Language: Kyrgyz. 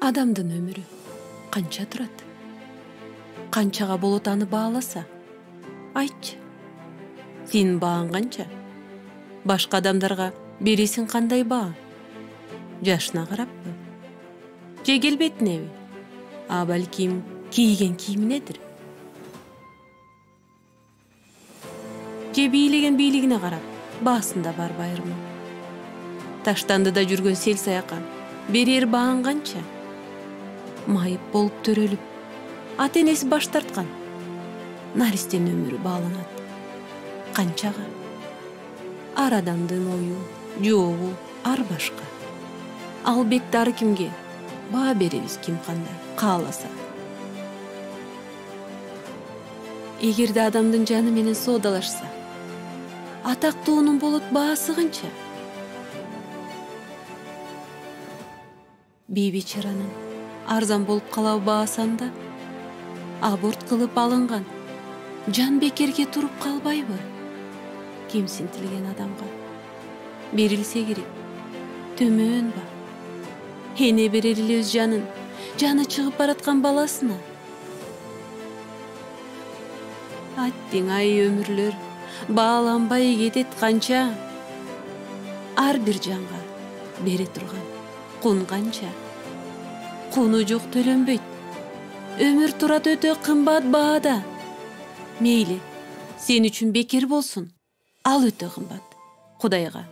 Адамдын өмүрү канча турат? Канчага болот аны бааласа? Айтчы. Сенин бааң канча? Башка адамдарга бересиң кандай баа? Жашына караппы? Же келбетинеби? А балким кийген кийиминедир? Же бийлеген бийлигине карап, баасында барбайырмы? Таштандыда жүргөн сел саяка берер бааң канча? Майып болуп төрөлүп, ата-энеси баш тарткан. Наристенин өмүрү бааланат. Канчага? Ар адамдын ою, жообу ар башка. Албетте ар кимге баа беребиз ким кандай кааласа. Эгерде адамдын жаны менен соодалашса, атактуунун болот баасы канча? Бейбечаранын арзан болуп калабы баасанда? Аборт кылып алынган жан бекерге туруп калбайбы? Кемсинтилген адамга берилсе керек, төмөн ба? Эне берели эле өз жанын, жаны чыгып бараткан баласына. Аттиң ай өмүрлөр бааланбай кетет канча? Ар бир жанга бере турган кун канча? Куну жок төлөнбөйт. Өмүр турат өтө кымбат баада. Мейли, сен үчүн бекер болсун. Ал өтө кымбат. Кудайга